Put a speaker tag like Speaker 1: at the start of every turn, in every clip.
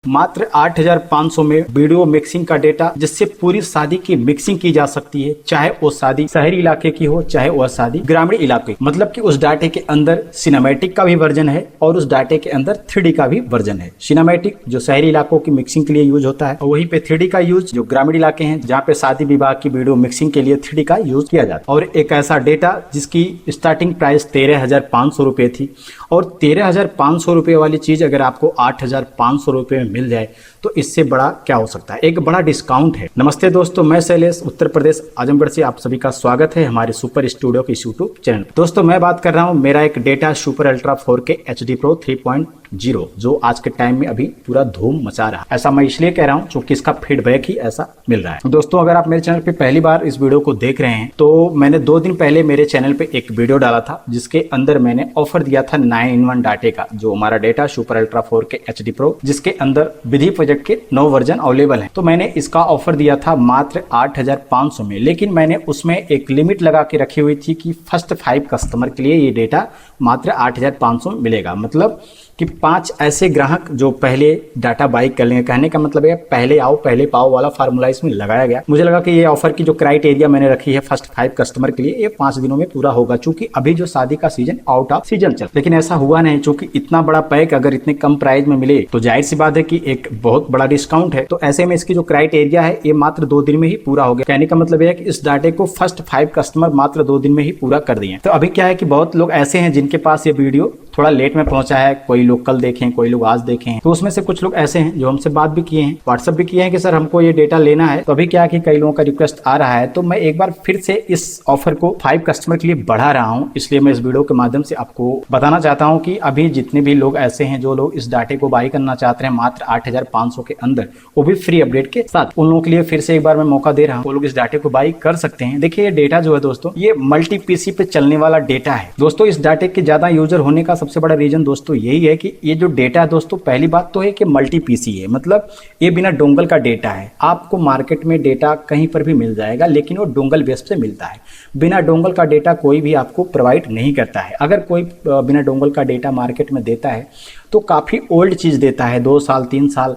Speaker 1: मात्र 8,500 में video mixing का डेटा, जिससे पूरी शादी की मिक्सिंग की जा सकती है, चाहे वो शादी शहरी इलाके की हो चाहे वह शादी ग्रामीण इलाके। मतलब कि उस डाटे के अंदर सिनेमैटिक का भी वर्जन है और उस डाटे के अंदर 3D का भी वर्जन है। सिनेमैटिक जो शहरी इलाकों की मिक्सिंग के लिए यूज होता है, वहीं पे 3D का यूज जो ग्रामीण इलाके हैं जहाँ पे शादी विवाह की वीडियो मिक्सिंग के लिए 3D का यूज किया जाता है। और एक ऐसा डेटा जिसकी स्टार्टिंग प्राइस 13,500 रुपए थी, और 13,500 रुपए वाली चीज अगर आपको 8,500 रुपए में मिल जाए तो इससे बड़ा क्या हो सकता है। एक बड़ा डिस्काउंट है। नमस्ते दोस्तों, मैं शैलेश उत्तर प्रदेश आजमगढ़ से आप सभी का स्वागत है हमारे सुपर स्टूडियो के यूट्यूब चैनल। दोस्तों मैं बात कर रहा हूं मेरा एक data super ultra 4K HD Pro 3.0 जो आज के टाइम में अभी पूरा धूम मचा रहा है। ऐसा मैं इसलिए कह रहा हूं क्योंकि इसका फीडबैक ही ऐसा मिल रहा है। दोस्तों अगर आप मेरे चैनल पे पहली बार इस वीडियो को देख रहे हैं तो मैंने 2 दिन पहले मेरे चैनल पे एक वीडियो डाला था जिसके अंदर मैंने ऑफर दिया था 9-in-1 डाटे का, जो हमारा data super ultra 4K HD Pro जिसके अंदर विधि प्रोजेक्ट के 9 वर्जन अवेलेबल है। तो मैंने इसका ऑफर दिया था मात्र 8,500 में, लेकिन मैंने उसमें एक लिमिट लगा के रखी हुई थी कि फर्स्ट 5 कस्टमर के लिए ये डेटा मात्र 8,500 मिलेगा। मतलब कि 5 ऐसे ग्राहक जो पहले डाटा बाई कर लेंगे। कहने का मतलब है पहले आओ पहले पाओ वाला फार्मूला इसमें लगाया गया। मुझे लगा कि ये ऑफर की जो क्राइटेरिया मैंने रखी है फर्स्ट 5 कस्टमर के लिए, ये 5 दिनों में पूरा होगा, चूंकि अभी जो शादी का सीजन आउट ऑफ सीजन चल। लेकिन ऐसा हुआ नहीं, चूंकि इतना बड़ा पैक अगर इतने कम प्राइस में मिले तो जाहिर सी बात है कि एक बहुत बड़ा डिस्काउंट है। तो ऐसे में इसकी जो क्राइटेरिया है ये मात्र 2 दिन में ही पूरा हो गया। कहने का मतलब है कि इस डाटे को फर्स्ट 5 कस्टमर मात्र 2 दिन में ही पूरा कर दिए। तो अभी क्या है कि बहुत लोग ऐसे हैं जिनके पास ये वीडियो थोड़ा लेट में पहुंचा है, कोई लोग कल देखें, कोई लोग आज देखें। तो उसमें से कुछ लोग ऐसे हैं जो हमसे बात भी किए हैं, व्हाट्सएप भी किए हैं कि सर हमको ये डेटा लेना है। तो अभी क्या है कि कई लोगों का रिक्वेस्ट आ रहा है, तो मैं एक बार फिर से इस ऑफर को 5 कस्टमर के लिए बढ़ा रहा हूं। इसलिए मैं इस वीडियो के माध्यम से आपको बताना चाहता हूं कि अभी जितने भी लोग ऐसे हैं जो लोग इस डाटे को बाई करना चाहते हैं मात्र 8,500 के अंदर, वो भी फ्री अपडेट के साथ, उन लोगों के लिए फिर से एक बार मैं मौका दे रहा हूं। वो लोग इस डाटे को बाई कर सकते हैं। देखिए ये डेटा जो है दोस्तों, ये मल्टी पीसी पे चलने वाला डेटा है। दोस्तों इस डाटे के ज्यादा यूजर होने का सबसे बड़ा रीजन दोस्तों यही है कि ये जो डेटा है दोस्तों, पहली बात तो है कि मल्टी पीसी है। मतलब ये बिना डोंगल का डेटा है। आपको मार्केट में डेटा कहीं पर भी मिल जाएगा, लेकिन वो डोंगल बेस पे मिलता है। बिना डोंगल का डेटा कोई भी आपको प्रोवाइड नहीं करता है। अगर कोई बिना डोंगल का डेटा मार्केट में देता है तो काफी ओल्ड चीज देता है, 2 साल 3 साल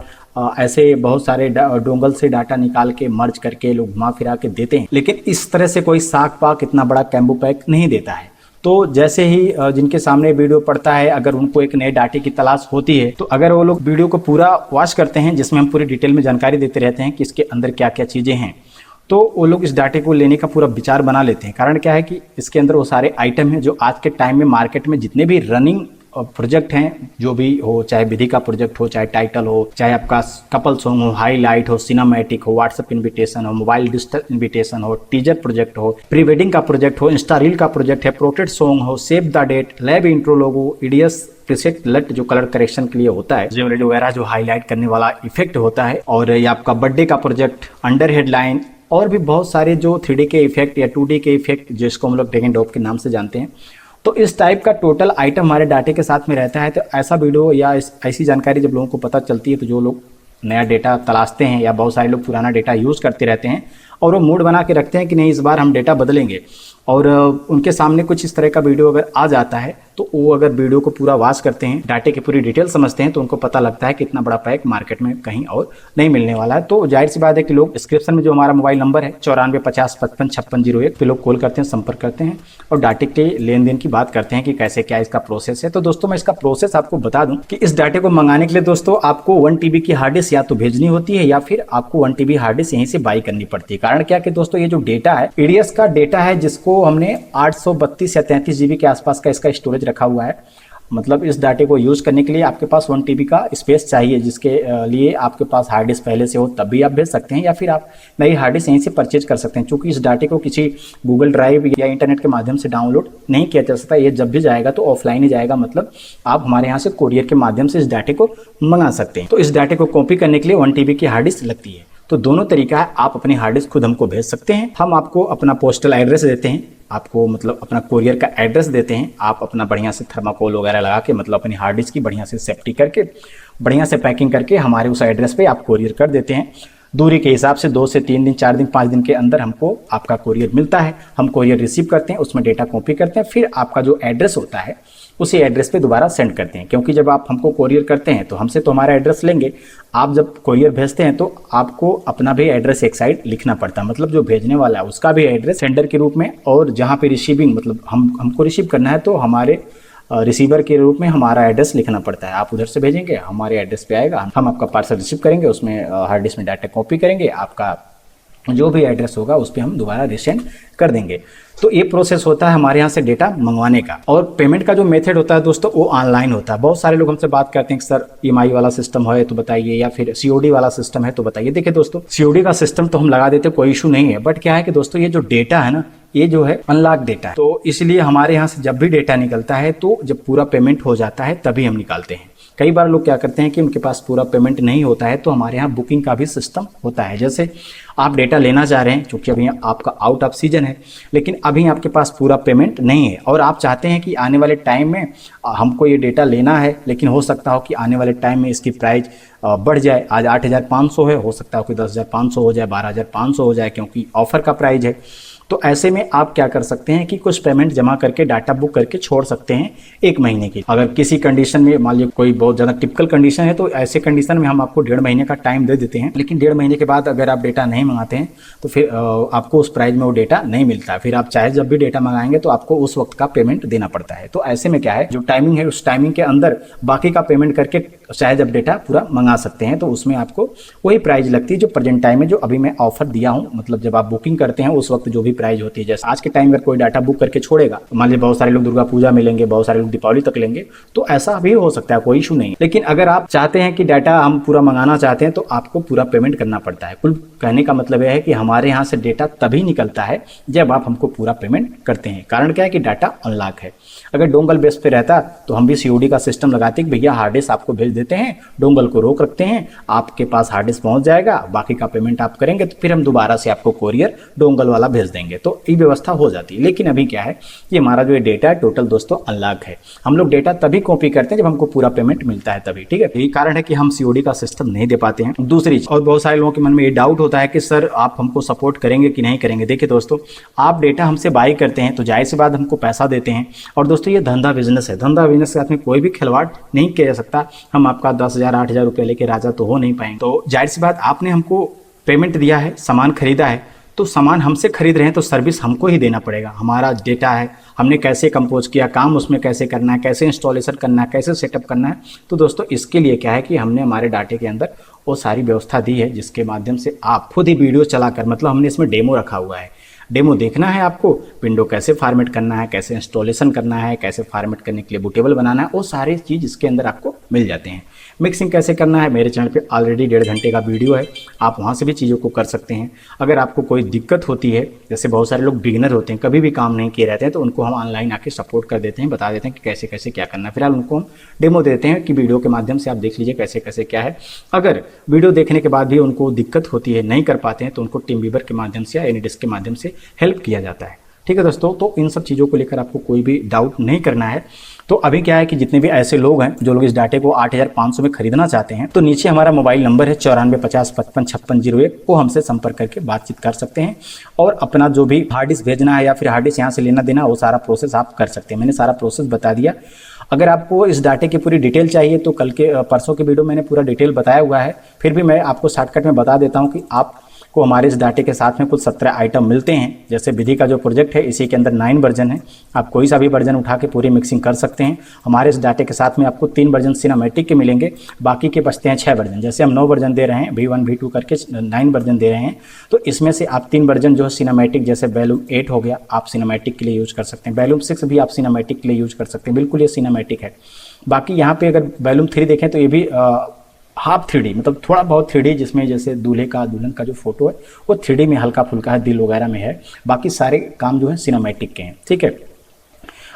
Speaker 1: ऐसे बहुत सारे डोंगल से डाटा निकाल के मर्ज करके लोग घुमा फिरा के देते हैं। लेकिन इस तरह से कोई साक पाक इतना बड़ा कैम्बो पैक नहीं देता है। तो जैसे ही जिनके सामने वीडियो पड़ता है, अगर उनको एक नए डाटे की तलाश होती है तो अगर वो लोग वीडियो को पूरा वॉच करते हैं जिसमें हम पूरी डिटेल में जानकारी देते रहते हैं कि इसके अंदर क्या क्या चीज़ें हैं, तो वो लोग इस डाटे को लेने का पूरा विचार बना लेते हैं। कारण क्या है कि इसके अंदर वो सारे आइटम हैं जो आज के टाइम में मार्केट में जितने भी रनिंग प्रोजेक्ट हैं, जो भी हो, चाहे विधि का प्रोजेक्ट हो, चाहे टाइटल हो, चाहे आपका कपल सॉन्ग हो, हाईलाइट हो, सिनेमैटिक हो, व्हाट्सएप इनविटेशन हो, मोबाइल डिजिटल इनविटेशन हो, टीजर प्रोजेक्ट हो, प्री वेडिंग का प्रोजेक्ट हो, इंस्टा रील का प्रोजेक्ट है, पोर्ट्रेट सॉन्ग हो, save the date, lab intro logo, EDS preset LUT जो कलर करेक्शन के लिए होता है, जेमरेड वगैरह जो हाईलाइट करने वाला इफेक्ट होता है, और ये आपका बर्थडे का प्रोजेक्ट, अंडर हेडलाइन, और भी बहुत सारे जो 3D के इफेक्ट या 2D के इफेक्ट जिसको हम लोग ड्रैग एंड ड्रॉप के नाम से जानते हैं। तो इस टाइप का टोटल आइटम हमारे डाटे के साथ में रहता है। तो ऐसा वीडियो या ऐसी जानकारी जब लोगों को पता चलती है तो जो लोग नया डेटा तलाशते हैं या बहुत सारे लोग पुराना डेटा यूज़ करते रहते हैं और वो मूड बना के रखते हैं कि नहीं इस बार हम डेटा बदलेंगे, और उनके सामने कुछ इस तरह का वीडियो अगर आ जाता है तो वो अगर वीडियो को पूरा वॉच करते हैं, डाटे की पूरी डिटेल समझते हैं, तो उनको पता लगता है कि इतना बड़ा पैक मार्केट में कहीं और नहीं मिलने वाला है। तो जाहिर सी बात है कि लोग डिस्क्रिप्शन में जो हमारा मोबाइल नंबर है 9450555601 पे लोग कॉल करते हैं, संपर्क करते हैं और डाटे के लेन देन की बात करते हैं कि कैसे क्या इसका प्रोसेस है। तो दोस्तों मैं इसका प्रोसेस आपको बता दूं कि इस डाटे को मंगाने के लिए दोस्तों आपको 1 TB की हार्ड डिस्क या तो भेजनी होती है या फिर आपको 1 TB हार्ड डिस्क यहीं से बाई करनी पड़ती है। कारण क्या कि दोस्तों ये जो डेटा है ईडीएस का डेटा है, जिसको हमने 832 या 33 GB के आसपास का इसका स्टोरेज रखा हुआ है। मतलब इस डाटे को यूज करने के लिए आपके पास 1 TB का स्पेस चाहिए, जिसके लिए आपके पास हार्ड डिस्क पहले से हो तब भी आप भेज सकते हैं, या फिर आप नई हार्ड डिस्क यहीं से परचेज कर सकते हैं। क्योंकि इस डाटे को किसी गूगल ड्राइव या इंटरनेट के माध्यम से डाउनलोड नहीं किया जा सकता। ये जब भी जाएगा तो ऑफलाइन ही जाएगा। मतलब आप हमारे यहाँ से कोरियर के माध्यम से इस डाटे को मंगा सकते हैं। तो इस डाटे को कॉपी करने के लिए 1 TB की हार्ड डिस्क लगती है। तो दोनों तरीका है, आप अपनी हार्ड डिस्क खुद हमको भेज सकते हैं, हम आपको अपना पोस्टल एड्रेस देते हैं, आपको मतलब अपना कोरियर का एड्रेस देते हैं, आप अपना बढ़िया से थर्माकोल वगैरह लगा के मतलब अपनी हार्ड डिस्क की बढ़िया से सेफ्टी करके बढ़िया से पैकिंग करके हमारे उस एड्रेस पे आप कोरियर कर देते हैं। दूरी के हिसाब से 2 से 3 दिन, 4 दिन, 5 दिन के अंदर हमको आपका कोरियर मिलता है। हम कोरियर रिसीव करते हैं, उसमें डेटा कॉपी करते हैं, फिर आपका जो एड्रेस होता है उसी एड्रेस पे दोबारा सेंड करते हैं, क्योंकि जब आप हमको कोरियर करते हैं तो हमसे तो हमारा एड्रेस लेंगे, आप जब कोरियर भेजते हैं तो आपको अपना भी एड्रेस एक साइड लिखना पड़ता है, मतलब जो भेजने वाला है उसका भी एड्रेस सेंडर के रूप में, और जहाँ पे रिसीविंग मतलब हमको रिसीव करना है तो हमारे रिसीवर के रूप में हमारा एड्रेस लिखना पड़ता है। आप उधर से भेजेंगे, हमारे एड्रेस पे आएगा, हम आपका पार्सल रिसीव करेंगे, उसमें हार्ड डिस्क में डाटा कॉपी करेंगे, आपका जो भी एड्रेस होगा उस पर हम दोबारा रिसेंड कर देंगे। तो ये प्रोसेस होता है हमारे यहाँ से डेटा मंगवाने का। और पेमेंट का जो मेथड होता है दोस्तों वो ऑनलाइन होता है। बहुत सारे लोग हमसे बात करते हैं कि सर ईएमआई वाला सिस्टम है तो बताइए, या फिर सीओडी वाला सिस्टम है तो बताइए। देखिए दोस्तों, सीओडी का सिस्टम तो हम लगा देते, कोई इशू नहीं है, बट क्या है कि दोस्तों ये जो डेटा है ना, ये जो है अनलॉक डेटा है, तो इसलिए हमारे यहाँ से जब भी डेटा निकलता है तो जब पूरा पेमेंट हो जाता है तभी हम निकालते हैं। कई बार लोग क्या करते हैं कि उनके पास पूरा पेमेंट नहीं होता है, तो हमारे यहाँ बुकिंग का भी सिस्टम होता है। जैसे आप डेटा लेना चाह रहे हैं, क्योंकि अभी आपका आउट ऑफ सीजन है, लेकिन अभी आपके पास पूरा पेमेंट नहीं है और आप चाहते हैं कि आने वाले टाइम में हमको ये डेटा लेना है, लेकिन हो सकता हो कि आने वाले टाइम में इसकी प्राइस बढ़ जाए। आज 8,500 है, हो सकता हो कि 10,500 हो जाए, 12,500 हो जाए, क्योंकि ऑफर का प्राइस है। तो ऐसे में आप क्या कर सकते हैं कि कुछ पेमेंट जमा करके डाटा बुक करके छोड़ सकते हैं 1 महीने की। अगर किसी कंडीशन में मान लीजिए कोई बहुत ज़्यादा टिपिकल कंडीशन है तो ऐसे कंडीशन में हम आपको 1.5 महीने का टाइम दे देते हैं, लेकिन 1.5 महीने के बाद अगर आप डेटा नहीं मंगाते हैं तो फिर आपको उस प्राइस में वो डेटा नहीं मिलता है। फिर आप चाहे जब भी डेटा मंगाएंगे तो आपको उस वक्त का पेमेंट देना पड़ता है। तो ऐसे में क्या है, जो टाइमिंग है उस टाइमिंग के अंदर बाकी का पेमेंट करके चाहे जब डेटा पूरा मंगा सकते हैं, तो उसमें आपको वही प्राइस लगती है जो प्रेजेंट टाइम में जो अभी मैं ऑफर दिया हूँ। मतलब जब आप बुकिंग करते हैं उस वक्त जो भी प्राइस होती है, जैसे आज के टाइम अगर कोई डाटा बुक करके छोड़ेगा, मान लीजिए बहुत सारे लोग दुर्गा पूजा में लेंगे, बहुत सारे लोग दीपावली तक लेंगे, तो ऐसा भी हो सकता है, कोई इशू नहीं। लेकिन अगर आप चाहते हैं कि डाटा हम पूरा मंगाना चाहते हैं तो आपको पूरा पेमेंट करना पड़ता है। कुल कहने का मतलब यह है कि हमारे यहाँ से डेटा तभी निकलता है जब आप हमको पूरा पेमेंट करते हैं। कारण क्या है कि डाटा अनलॉक है। अगर डोंगल बेस पे रहता तो हम भी सीओडी का सिस्टम लगाते कि भैया हार्ड डिस्क आपको भेज देते हैं, डोंगल को रोक रखते हैं, आपके पास हार्ड डिस्क पहुंच जाएगा, बाकी का पेमेंट आप करेंगे तो फिर हम दोबारा से आपको कोरियर डोंगल वाला भेज देंगे, तो ये व्यवस्था हो जाती है। लेकिन अभी क्या है कि हमारा जो डेटा है टोटल दोस्तों अनलॉक है। हम लोग डेटा तभी कॉपी करते हैं जब हमको पूरा पेमेंट मिलता है तभी, ठीक है। यही कारण है कि हम सीओडी का सिस्टम नहीं दे पाते हैं। दूसरी और बहुत सारे लोगों के मन में ये डाउट होता है कि सर आप हमको सपोर्ट करेंगे कि नहीं करेंगे। देखिए दोस्तों, आप डेटा हमसे बाई करते हैं तो जाहिर सी बात हमको पैसा देते हैं, और दोस्तों ये धंधा बिजनेस है, धंधा बिजनेस के साथ में कोई भी खिलवाड़ नहीं किया जा सकता। हम आपका 10,000 8,000 रुपये लेके राजा तो हो नहीं पाएंगे। तो जाहिर सी बात, आपने हमको पेमेंट दिया है, सामान खरीदा है, तो सामान हमसे खरीद रहे हैं तो सर्विस हमको ही देना पड़ेगा। हमारा डेटा है, हमने कैसे कंपोज किया, काम उसमें कैसे करना है, कैसे इंस्टॉलेशन करना है, कैसे सेटअप करना है, तो दोस्तों इसके लिए क्या है कि हमने हमारे डाटे के अंदर वो सारी व्यवस्था दी है, जिसके माध्यम से आप खुद ही वीडियो चलाकर, मतलब हमने इसमें डेमो रखा हुआ है, डेमो देखना है आपको, विंडो कैसे फॉर्मेट करना है, कैसे इंस्टॉलेशन करना है, कैसे फॉर्मेट करने के लिए बूटेबल बनाना है, वो सारी चीज़ इसके अंदर आपको मिल जाते हैं। मिक्सिंग कैसे करना है, मेरे चैनल पे ऑलरेडी 1.5 घंटे का वीडियो है, आप वहाँ से भी चीज़ों को कर सकते हैं। अगर आपको कोई दिक्कत होती है, जैसे बहुत सारे लोग बिगिनर होते हैं, कभी भी काम नहीं किए रहते हैं, तो उनको हम ऑनलाइन आके सपोर्ट कर देते हैं, बता देते हैं कि कैसे कैसे क्या करना है। फिलहाल उनको हम डेमो देते हैं कि वीडियो के माध्यम से आप देख लीजिए कैसे कैसे क्या है। अगर वीडियो देखने के बाद भी उनको दिक्कत होती है, नहीं कर पाते हैं, तो उनको टीम वीवर के माध्यम से या एनीडिस्क के माध्यम से हेल्प किया जाता है, ठीक है दोस्तों। तो इन सब चीज़ों को लेकर आपको कोई भी डाउट नहीं करना है। तो अभी क्या है कि जितने भी ऐसे लोग हैं जो लोग इस डाटे को 8,500 में खरीदना चाहते हैं, तो नीचे हमारा मोबाइल नंबर है 94 50 55 56 01, वो हमसे संपर्क करके बातचीत कर सकते हैं और अपना जो भी हार्ड डिस्क भेजना है या फिर हार्ड डिस्क यहाँ से लेना देना, वो सारा प्रोसेस आप कर सकते हैं। मैंने सारा प्रोसेस बता दिया। अगर आपको इस डाटे की पूरी डिटेल चाहिए तो कल के परसों के वीडियो मैंने पूरा डिटेल बताया हुआ है, फिर भी मैं आपको शॉर्टकट में बता देता हूँ कि आप को हमारे इस डाटे के साथ में कुछ 17 आइटम मिलते हैं। जैसे विधि का जो प्रोजेक्ट है, इसी के अंदर 9 वर्जन है, आप कोई सा भी वर्जन उठा के पूरी मिक्सिंग कर सकते हैं। हमारे इस डाटे के साथ में आपको 3 वर्जन सिनेमैटिक के मिलेंगे, बाकी के बचते हैं 6 वर्जन। जैसे हम 9 वर्जन दे रहे हैं, V1 V2 करके 9 वर्जन दे रहे हैं, तो इसमें से आप 3 वर्जन जो है सिनेमैटिक, जैसे वैल्यूम 8 हो गया, आप सिनेमैटिक के लिए यूज़ कर सकते हैं। वैल्यूम 6 भी आप सिनेमैटिक के लिए यूज़ कर सकते हैं, बिल्कुल ये सिनेमैटिक है। बाकी यहाँ पे अगर वैल्यूम 3 देखें तो ये भी हाफ 3D, मतलब थोड़ा बहुत 3D, जिसमें जैसे दूल्हे का दुल्हन का जो फोटो है वो 3D में हल्का फुल्का है, दिल वगैरह में है। बाकी सारे काम जो है सिनेमैटिक के हैं, ठीक है।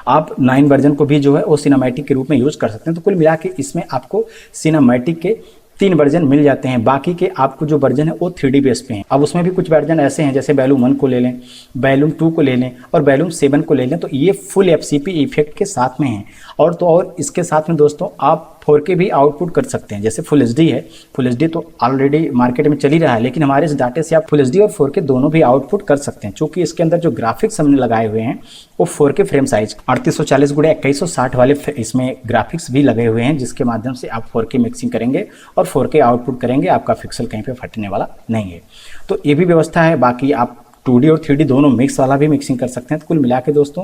Speaker 1: आप 9 वर्जन को भी जो है वो सिनेमैटिक के रूप में यूज़ कर सकते हैं। तो कुल मिला के इसमें आपको सिनेमैटिक के 3 वर्जन मिल जाते हैं। बाकी के आपको जो वर्जन है वो 3D बेस पे हैं। अब उसमें भी कुछ वर्जन ऐसे हैं, जैसे वैल्यूम 1 को ले लें, वैल्यूम 2 को ले लें और वैल्यूम 7 को ले लें, तो ये फुल FCP इफेक्ट के साथ में हैं। और तो और इसके साथ में दोस्तों आप 4K भी आउटपुट कर सकते हैं। जैसे फुल एचडी है, फुल एचडी तो ऑलरेडी मार्केट में चल ही रहा है, लेकिन हमारे इस डाटे से आप फुल एचडी और 4K दोनों भी आउटपुट कर सकते हैं। चूंकि इसके अंदर जो ग्राफिक्स हमने लगाए हुए हैं वो 4K फ्रेम साइज 3840x2160 वाले इसमें ग्राफिक्स भी लगे हुए हैं, जिसके माध्यम से आप 4K मिक्सिंग करेंगे और 4K आउटपुट करेंगे, आपका पिक्सल कहीं पे फटने वाला नहीं है। तो ये भी व्यवस्था है। बाकी आप 2D और 3D दोनों मिक्स वाला भी मिक्सिंग कर सकते हैं। तो कुल मिला के दोस्तों,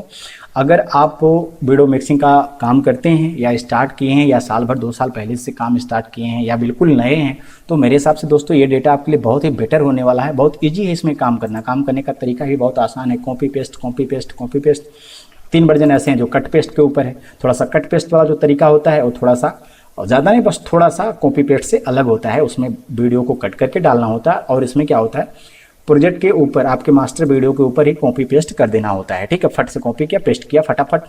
Speaker 1: अगर आप वीडियो मिक्सिंग का काम करते हैं या स्टार्ट किए हैं या साल भर 2 साल पहले से काम स्टार्ट किए हैं या बिल्कुल नए हैं, तो मेरे हिसाब से दोस्तों ये डेटा आपके लिए बहुत ही बेटर होने वाला है। बहुत ईजी है इसमें काम करना, काम करने का तरीका भी बहुत आसान है। Copy paste copy paste copy paste 3 version ऐसे हैं जो कट पेस्ट के ऊपर है। थोड़ा सा कट पेस्ट वाला जो तरीका होता है वो थोड़ा सा, और ज़्यादा नहीं, बस थोड़ा सा कॉपी पेस्ट से अलग होता है। उसमें वीडियो को कट करके डालना होता है, और इसमें क्या होता है, प्रोजेक्ट के ऊपर आपके मास्टर वीडियो के ऊपर ही कॉपी पेस्ट कर देना होता है। ठीक है, फट से कॉपी किया, पेस्ट किया, फटाफट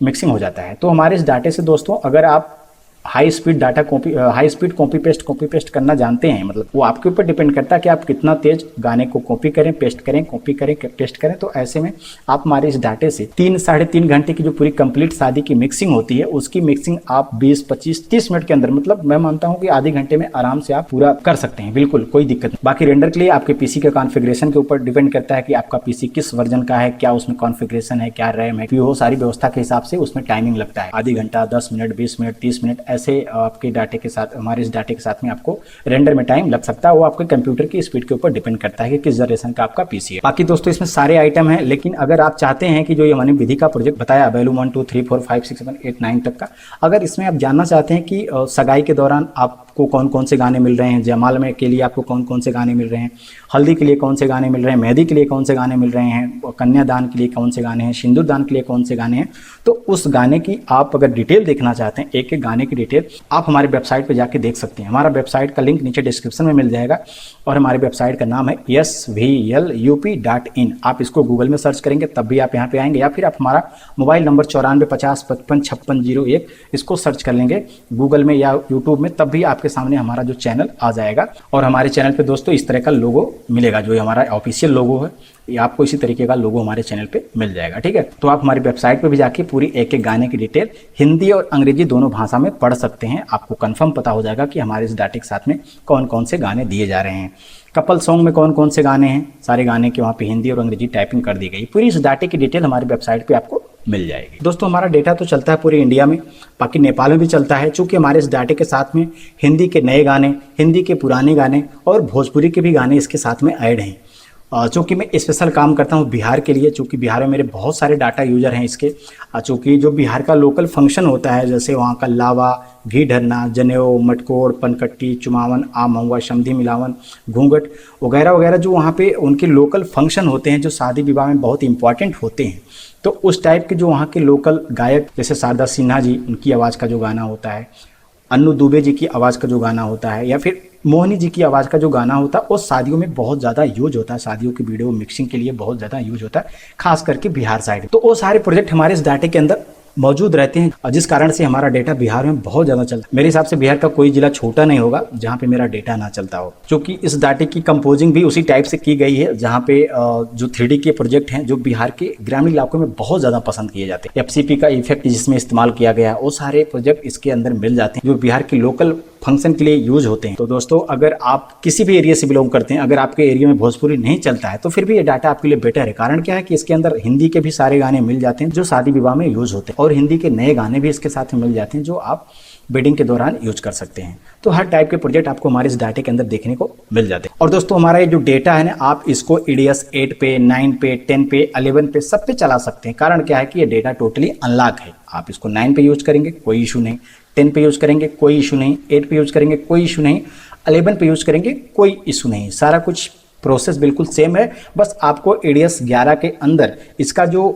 Speaker 1: मिक्सिंग हो जाता है। तो हमारे इस डाटे से दोस्तों, अगर आप हाई स्पीड कॉपी पेस्ट करना जानते हैं, मतलब वो आपके ऊपर डिपेंड करता है कि आप कितना तेज गाने को कॉपी करें, पेस्ट करें, कॉपी करें, पेस्ट करें। तो ऐसे में आप हमारे इस डाटे से 3 3.5 घंटे की जो पूरी कंप्लीट शादी की मिक्सिंग होती है, उसकी मिक्सिंग आप 20 25 30 मिनट के अंदर, मतलब मैं मानता हूं कि आधे घंटे में आराम से आप पूरा कर सकते हैं, बिल्कुल कोई दिक्कत नहीं। बाकी रेंडर के लिए आपके पीसी के कॉन्फ़िगरेशन के ऊपर डिपेंड करता है कि आपका पीसी किस वर्जन का है, क्या उसमें कॉन्फ़िगरेशन है, क्या रैम है, वो सारी व्यवस्था के हिसाब से उसमें टाइमिंग लगता है। आधी घंटा, 10 मिनट, 20 मिनट, 30 मिनट, ऐसे आपके डाटे के साथ, हमारे इस डाटे के साथ में आपको रेंडर में टाइम लग सकता है। वो आपके कंप्यूटर की स्पीड के ऊपर डिपेंड करता है कि किस जनरेशन का आपका पीसी है। बाकी दोस्तों इसमें सारे आइटम हैं, लेकिन अगर आप चाहते हैं कि जो ये मैंने विधि का प्रोजेक्ट बताया, वैल्यू 1 2 3 4 5 6 7 8 9 तक का, अगर इसमें आप जानना चाहते हैं कि सगाई के दौरान आपको कौन कौन से गाने मिल रहे हैं, जयमाल में के लिए आपको कौन कौन से गाने मिल रहे हैं, हल्दी के लिए कौन से गाने मिल रहे हैं, मेहंदी के लिए कौन से गाने मिल रहे हैं, कन्यादान के लिए कौन से गाने हैं, सिंदूर दान के लिए कौन से गाने हैं, तो उस गाने की आप अगर डिटेल देखना चाहते हैं, एक एक गाने की डिटेल, आप हमारे वेबसाइट पर जाके देख सकते हैं। हमारा वेबसाइट का लिंक नीचे डिस्क्रिप्शन में मिल जाएगा, और हमारे वेबसाइट का नाम है svlup.in। आप इसको गूगल में सर्च करेंगे तब भी आप यहाँ पे आएंगे, या फिर आप हमारा मोबाइल नंबर 94 50 55 56 01 इसको सर्च कर लेंगे गूगल में या यूट्यूब में, तब भी आपके सामने हमारा जो चैनल आ जाएगा। और हमारे चैनल पे दोस्तों इस तरह का लोगो मिलेगा, जो हमारा ऑफिशियल लोगो है, ये आपको इसी तरीके का लोगो हमारे चैनल पे मिल जाएगा। ठीक है, तो आप हमारी वेबसाइट पे भी जाके पूरी एक एक गाने की डिटेल हिंदी और अंग्रेजी दोनों भाषा में पढ़ सकते हैं। आपको कंफर्म पता हो जाएगा कि हमारे इस डाटे के साथ में कौन कौन से गाने दिए जा रहे हैं, कपल सॉन्ग में कौन कौन से गाने हैं, सारे गाने के वहाँ पे हिंदी और अंग्रेजी टाइपिंग कर दी गई। पूरी इस डाटे की डिटेल हमारी वेबसाइट पे आपको मिल जाएगी। दोस्तों हमारा डेटा तो चलता है पूरे इंडिया में, बाकी नेपाल में भी चलता है। चूँकि हमारे इस डाटे के साथ में हिंदी के नए गाने, हिंदी के पुराने गाने और भोजपुरी के भी गाने इसके साथ में ऐड हैं। चूँकि मैं स्पेशल काम करता हूँ बिहार के लिए, चूँकि बिहार में मेरे बहुत सारे डाटा यूजर हैं इसके। चूँकि जो बिहार का लोकल फंक्शन होता है, जैसे वहाँ का लावा, घी ढरना, जनेऊ, मटकोर, पनकट्टी, चुमावन, आम महुआ, समधी मिलावन, घूंघट वगैरह वगैरह, जो वहाँ पे उनके लोकल फंक्शन होते हैं, जो शादी विवाह में बहुत इंपॉर्टेंट होते हैं, तो उस टाइप के जो वहाँ के लोकल गायक, जैसे शारदा सिन्हा जी, उनकी आवाज़ का जो गाना होता है, अन्नू दुबे जी की आवाज़ का जो गाना होता है, या फिर मोहिनी जी की आवाज़ का जो गाना होता है, वो शादियों में बहुत ज़्यादा यूज होता है। शादियों की वीडियो मिक्सिंग के लिए बहुत ज़्यादा यूज होता है, खास करके बिहार साइड। तो वो सारे प्रोजेक्ट हमारे इस डाटे के अंदर मौजूद रहते हैं, और जिस कारण से हमारा डेटा बिहार में बहुत ज़्यादा चलता है। मेरे हिसाब से बिहार का कोई जिला छोटा नहीं होगा जहाँ पे मेरा डेटा ना चलता हो, क्योंकि इस डाटे की कंपोजिंग भी उसी टाइप से की गई है, जहाँ पे जो 3D के प्रोजेक्ट हैं जो बिहार के ग्रामीण इलाकों में बहुत ज़्यादा पसंद किए जाते हैं। FCP का इफेक्ट जिसमें इस्तेमाल किया गया, वो सारे प्रोजेक्ट इसके अंदर मिल जाते हैं जो बिहार के लोकल फंक्शन के लिए यूज होते हैं। तो दोस्तों अगर आप किसी भी एरिया से बिलोंग करते हैं, अगर आपके एरिया में भोजपुरी नहीं चलता है, तो फिर भी ये डाटा आपके लिए बेटर है। कारण क्या है कि इसके अंदर हिंदी के भी सारे गाने मिल जाते हैं जो शादी विवाह में यूज होते हैं, और हिंदी के नए गाने भी इसके साथ में मिल जाते हैं जो आप वेडिंग के दौरान यूज कर सकते हैं। तो हर टाइप के प्रोजेक्ट आपको हमारे इस डाटे के अंदर देखने को मिल जाते हैं। और दोस्तों हमारा ये जो डेटा है ना, आप इसको EDS 8 पे, 9 पे, 10 पे, 11 पे, सब पे चला सकते हैं। कारण क्या है कि ये डेटा टोटली अनलॉक है। आप इसको 9 पे यूज करेंगे कोई इशू नहीं, 10 पे यूज करेंगे कोई इशू नहीं, 8 पे यूज करेंगे कोई इशू नहीं, 11 पे यूज करेंगे कोई इशू नहीं। सारा कुछ प्रोसेस बिल्कुल सेम है। बस आपको EDS 11 के अंदर इसका जो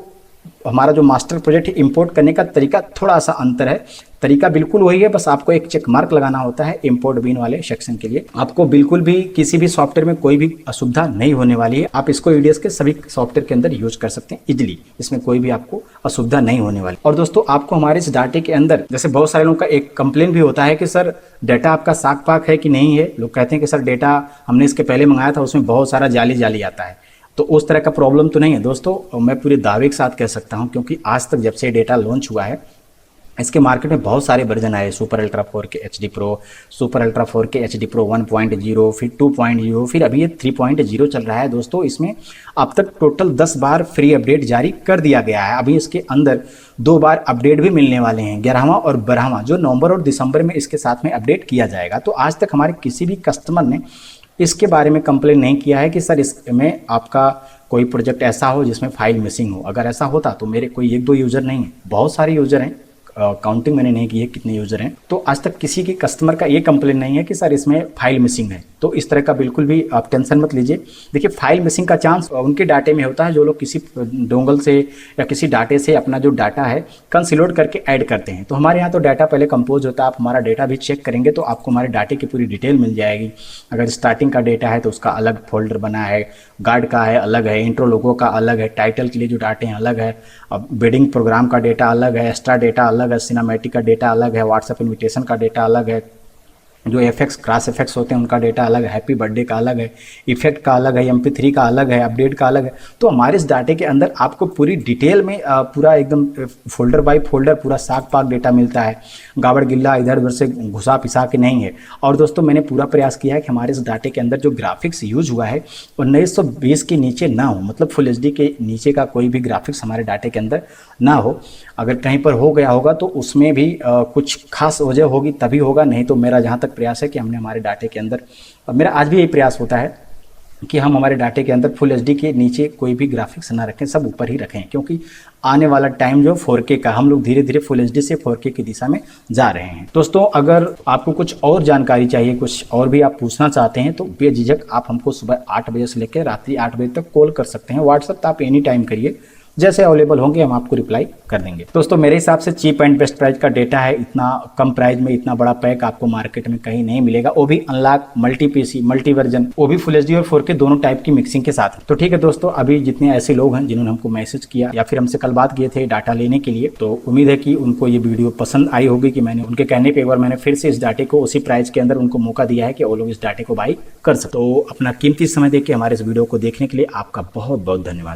Speaker 1: हमारा जो मास्टर प्रोजेक्ट इंपोर्ट करने का तरीका थोड़ा सा अंतर है। तरीका बिल्कुल वही है, बस आपको एक चेक मार्क लगाना होता है इंपोर्ट बिन वाले सेक्शन के लिए। आपको बिल्कुल भी किसी भी सॉफ्टवेयर में कोई भी असुविधा नहीं होने वाली है। आप इसको EDS के सभी सॉफ्टवेयर के अंदर यूज कर सकते हैं इजीली, इसमें कोई भी आपको असुविधा नहीं होने वाली। और दोस्तों आपको हमारे इस डाटे के अंदर, जैसे बहुत सारे लोगों का एक कंप्लेन भी होता है कि सर डाटा आपका साक पाक है कि नहीं है। लोग कहते हैं कि सर डाटा हमने इसके पहले मंगाया था, उसमें बहुत सारा जाली आता है। तो उस तरह का प्रॉब्लम तो नहीं है दोस्तों, मैं पूरे दावे के साथ कह सकता हूं, क्योंकि आज तक जब से डेटा लॉन्च हुआ है इसके मार्केट में बहुत सारे वर्जन आए, super ultra 4K HD pro, super ultra 4K HD pro 1.0, फिर 2.0, फिर अभी ये 3.0 चल रहा है दोस्तों। इसमें अब तक टोटल 10 बार फ्री अपडेट जारी कर दिया गया है। अभी इसके अंदर 2 बार अपडेट भी मिलने वाले हैं, 11वां और 12वां, जो नवंबर और दिसंबर में इसके साथ में अपडेट किया जाएगा। तो आज तक हमारे किसी भी कस्टमर ने इसके बारे में कंप्लेन नहीं किया है कि सर इसमें आपका कोई प्रोजेक्ट ऐसा हो जिसमें फाइल मिसिंग हो। अगर ऐसा होता तो मेरे कोई 1-2 यूज़र नहीं है, बहुत सारे यूज़र हैं, काउंटिंग मैंने नहीं की है कितने यूज़र हैं। तो आज तक किसी के कस्टमर का ये कंप्लेन नहीं है कि सर इसमें फाइल मिसिंग है। तो इस तरह का बिल्कुल भी आप टेंशन मत लीजिए। देखिए, फाइल मिसिंग का चांस उनके डाटे में होता है जो लोग किसी डोंगल से या किसी डाटे से अपना जो डाटा है कंसीलोड करके ऐड करते हैं। तो हमारे यहाँ तो डाटा पहले कंपोज होता है। आप हमारा डाटा भी चेक करेंगे तो आपको हमारे डाटे की पूरी डिटेल मिल जाएगी। अगर स्टार्टिंग का डाटा है तो उसका अलग फोल्डर बना है, गार्ड का है अलग है, इंट्रो लोगो का अलग है, टाइटल के लिए जो डाटे हैं अलग है, अब बिडिंग प्रोग्राम का डेटा अलग है, एक्स्ट्रा डेटा अलग है, सिनेमैटिक का डेटा अलग है, व्हाट्सएप इन्विटेशन का डेटा अलग है, जो एफेक्ट्स क्रॉस एफेक्ट्स होते हैं उनका डेटा अलग है, हैप्पी बर्थडे का अलग है, इफेक्ट का अलग है, MP3 का अलग है, अपडेट का अलग है। तो हमारे इस डाटे के अंदर आपको पूरी डिटेल में पूरा एकदम फोल्डर बाय फोल्डर पूरा साग पाग डेटा मिलता है। गावड़ गिल्ला इधर उधर से घुसा पिसा के नहीं है। और दोस्तों, मैंने पूरा प्रयास किया है कि हमारे इस डाटे के अंदर जो ग्राफिक्स यूज हुआ है 1920 के नीचे ना हो, मतलब फुल HD के नीचे का कोई भी ग्राफिक्स हमारे डाटे के अंदर ना हो। अगर कहीं पर हो गया होगा तो उसमें भी कुछ खास वजह होगी तभी होगा, नहीं तो मेरा जहाँ तक प्रयास है कि हमने हमारे डाटे के अंदर, मेरा आज भी यही प्रयास होता है कि हम हमारे डाटे के अंदर फुल HD के नीचे कोई भी ग्राफिक्स ना रखें, सब ऊपर ही रखें। क्योंकि आने वाला टाइम जो 4K का, हम लोग धीरे धीरे फुल HD से 4K की दिशा में जा रहे हैं। दोस्तों, अगर आपको कुछ और जानकारी चाहिए, कुछ और भी आप पूछना चाहते हैं तो बेझिझक आप हमको सुबह 8 बजे से लेकर रात्रि 8 बजे तक कॉल कर सकते हैं। व्हाट्सएप आप एनी टाइम करिए, जैसे अवेलेबल होंगे हम आपको रिप्लाई कर देंगे। दोस्तों, मेरे हिसाब से चीप एंड बेस्ट प्राइस का डेटा है। इतना कम प्राइस में इतना बड़ा पैक आपको मार्केट में कहीं नहीं मिलेगा, वो भी unlock, multi PC, multi version, वो भी फुल HD और 4K दोनों टाइप की मिक्सिंग के साथ। तो ठीक है दोस्तों, अभी जितने ऐसे लोग हैं जिन्होंने हमको मैसेज किया या फिर हमसे कल बात किए थे डाटा लेने के लिए, तो उम्मीद है कि उनको ये वीडियो पसंद आई होगी कि मैंने उनके कहने पर एक बार मैंने फिर से इस डाटे को उसी प्राइस के अंदर उनको मौका दिया है कि वो लोग इस डाटे को बाई कर सकते। तो अपना कीमती समय देके हमारे इस वीडियो को देखने के लिए आपका बहुत बहुत धन्यवाद।